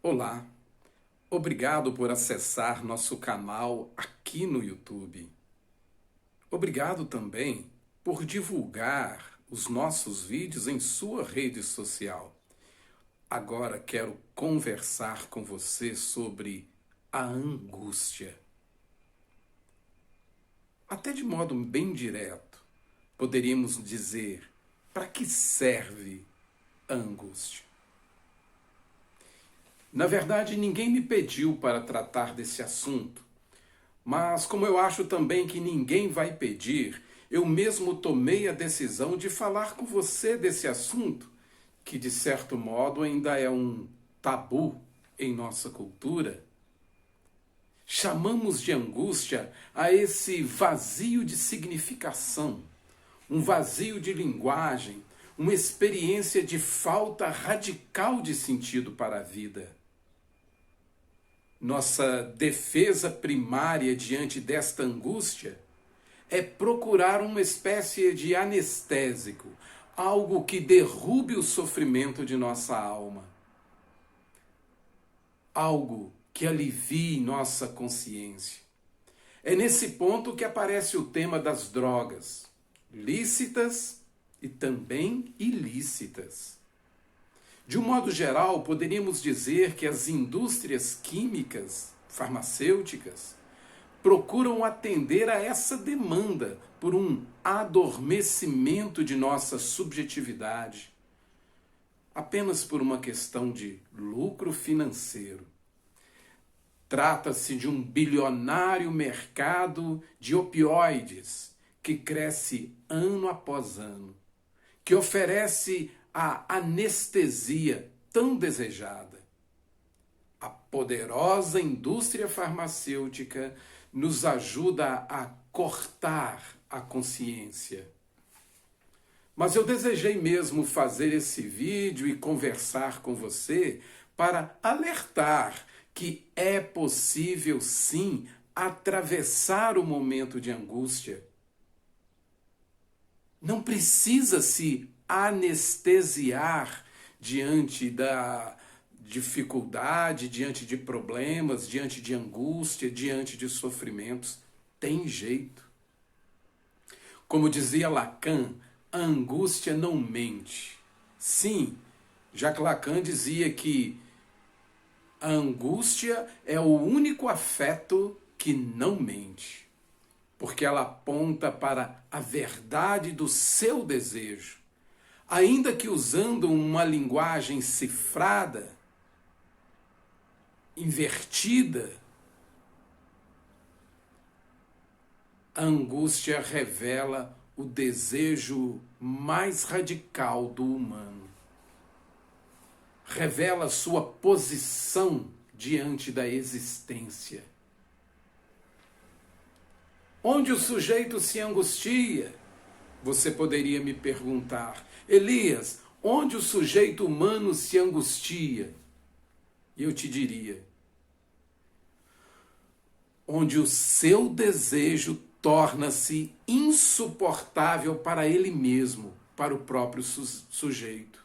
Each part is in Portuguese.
Olá, obrigado por acessar nosso canal aqui no YouTube. Obrigado também por divulgar os nossos vídeos em sua rede social. Agora quero conversar com você sobre a angústia. Até de modo bem direto, poderíamos dizer: para que serve a angústia? Na verdade, ninguém me pediu para tratar desse assunto, mas como eu acho também que ninguém vai pedir, eu mesmo tomei a decisão de falar com você desse assunto, que de certo modo ainda é um tabu em nossa cultura. Chamamos de angústia a esse vazio de significação, um vazio de linguagem, uma experiência de falta radical de sentido para a vida. Nossa defesa primária diante desta angústia é procurar uma espécie de anestésico, algo que derrube o sofrimento de nossa alma, algo que alivie nossa consciência. É nesse ponto que aparece o tema das drogas, lícitas e também ilícitas. De um modo geral, poderíamos dizer que as indústrias químicas, farmacêuticas, procuram atender a essa demanda por um adormecimento de nossa subjetividade, apenas por uma questão de lucro financeiro. Trata-se de um bilionário mercado de opioides que cresce ano após ano, que oferece a anestesia tão desejada. A poderosa indústria farmacêutica nos ajuda a cortar a consciência. Mas eu desejei mesmo fazer esse vídeo e conversar com você para alertar que é possível sim atravessar o momento de angústia. Não precisa se anestesiar diante da dificuldade, diante de problemas, diante de angústia, diante de sofrimentos. Tem jeito. Como dizia Lacan, a angústia não mente. Sim, Jacques Lacan dizia que a angústia é o único afeto que não mente, porque ela aponta para a verdade do seu desejo, ainda que usando uma linguagem cifrada, invertida. A angústia revela o desejo mais radical do humano. Revela sua posição diante da existência. Onde o sujeito se angustia? Você poderia me perguntar: Elias, onde o sujeito humano se angustia? E eu te diria: onde o seu desejo torna-se insuportável para ele mesmo, para o próprio sujeito.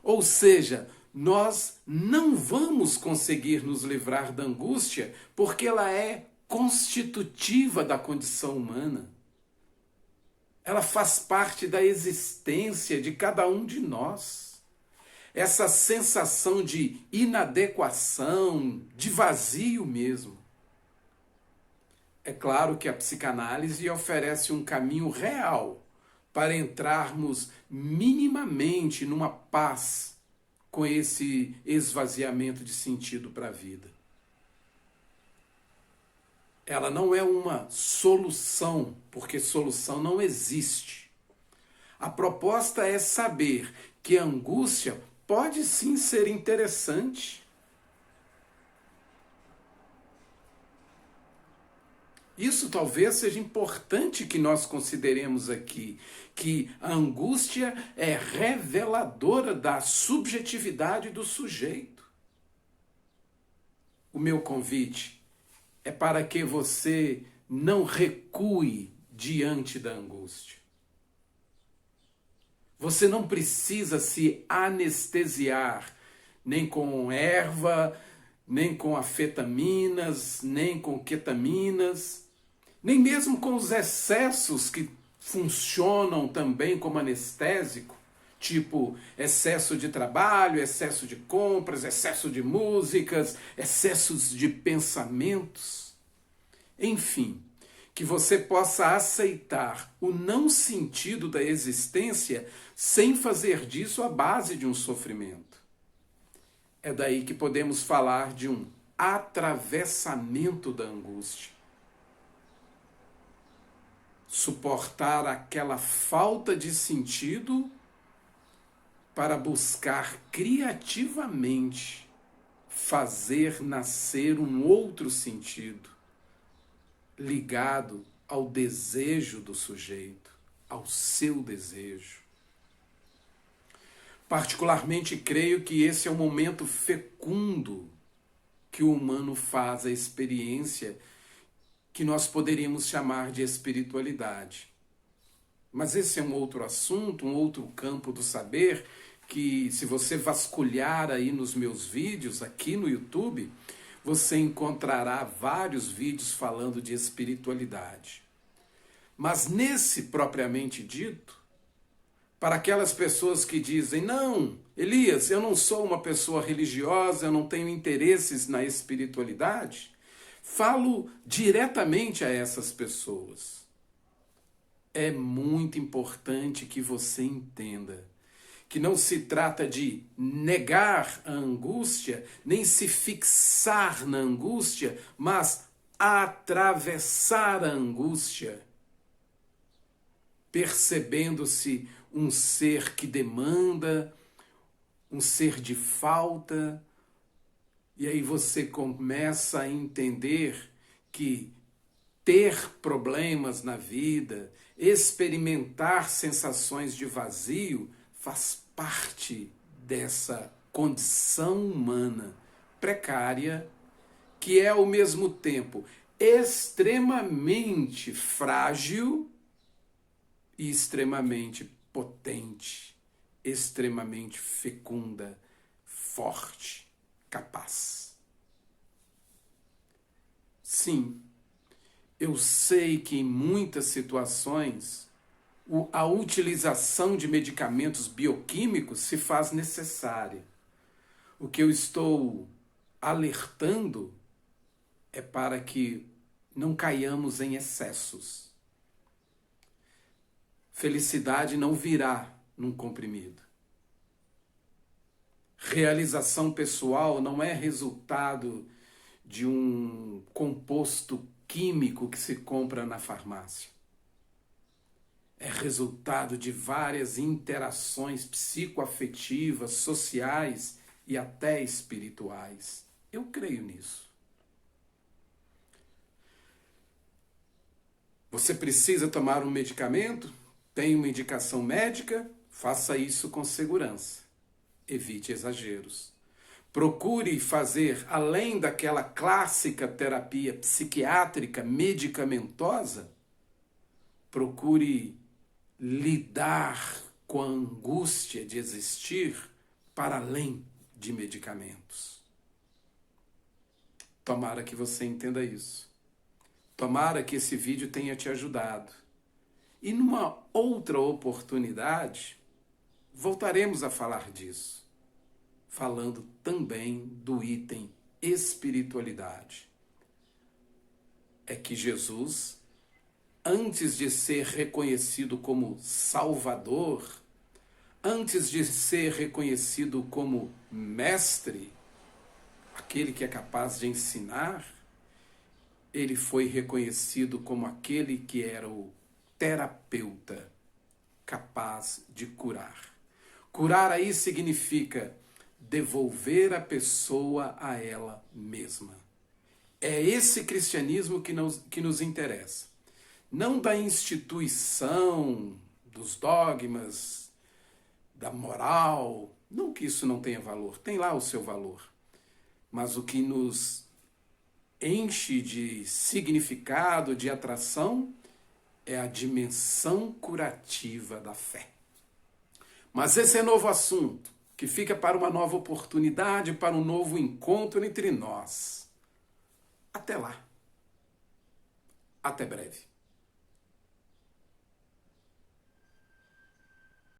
Ou seja, nós não vamos conseguir nos livrar da angústia porque ela é constitutiva da condição humana. Ela faz parte da existência de cada um de nós. Essa sensação de inadequação, de vazio mesmo. É claro que a psicanálise oferece um caminho real para entrarmos minimamente numa paz com esse esvaziamento de sentido para a vida. Ela não é uma solução, porque solução não existe. A proposta é saber que a angústia pode sim ser interessante. Isso talvez seja importante que nós consideremos aqui, que a angústia é reveladora da subjetividade do sujeito. O meu convite é para que você não recue diante da angústia. Você não precisa se anestesiar, nem com erva, nem com afetaminas, nem com ketaminas, nem mesmo com os excessos que funcionam também como anestésico, tipo excesso de trabalho, excesso de compras, excesso de músicas, excessos de pensamentos. Enfim, que você possa aceitar o não sentido da existência sem fazer disso a base de um sofrimento. É daí que podemos falar de um atravessamento da angústia. Suportar aquela falta de sentido para buscar criativamente fazer nascer um outro sentido, ligado ao desejo do sujeito, ao seu desejo. Particularmente creio que esse é o momento fecundo que o humano faz a experiência que nós poderíamos chamar de espiritualidade. Mas esse é um outro assunto, um outro campo do saber, que se você vasculhar aí nos meus vídeos, aqui no YouTube, você encontrará vários vídeos falando de espiritualidade. Mas nesse propriamente dito, para aquelas pessoas que dizem, não, Elias, eu não sou uma pessoa religiosa, eu não tenho interesses na espiritualidade, falo diretamente a essas pessoas. É muito importante que você entenda que não se trata de negar a angústia, nem se fixar na angústia, mas atravessar a angústia, percebendo-se um ser que demanda, um ser de falta, e aí você começa a entender que ter problemas na vida, experimentar sensações de vazio, faz parte dessa condição humana precária, que é ao mesmo tempo extremamente frágil e extremamente potente, extremamente fecunda, forte, capaz. Sim, eu sei que em muitas situações a utilização de medicamentos bioquímicos se faz necessária. O que eu estou alertando é para que não caiamos em excessos. Felicidade não virá num comprimido. Realização pessoal não é resultado de um composto químico que se compra na farmácia. É resultado de várias interações psicoafetivas, sociais e até espirituais. Eu creio nisso. Você precisa tomar um medicamento? Tem uma indicação médica? Faça isso com segurança. Evite exageros. Procure fazer, além daquela clássica terapia psiquiátrica medicamentosa, procure lidar com a angústia de existir para além de medicamentos. Tomara que você entenda isso. Tomara que esse vídeo tenha te ajudado. E numa outra oportunidade, voltaremos a falar disso, falando também do item espiritualidade. É que Jesus, antes de ser reconhecido como Salvador, antes de ser reconhecido como Mestre, aquele que é capaz de ensinar, ele foi reconhecido como aquele que era o terapeuta, capaz de curar. Curar aí significa devolver a pessoa a ela mesma. É esse cristianismo que nos interessa. Não da instituição, dos dogmas, da moral. Não que isso não tenha valor, tem lá o seu valor. Mas o que nos enche de significado, de atração, é a dimensão curativa da fé. Mas esse é novo assunto. que fica para uma nova oportunidade, para um novo encontro entre nós. Até lá. Até breve.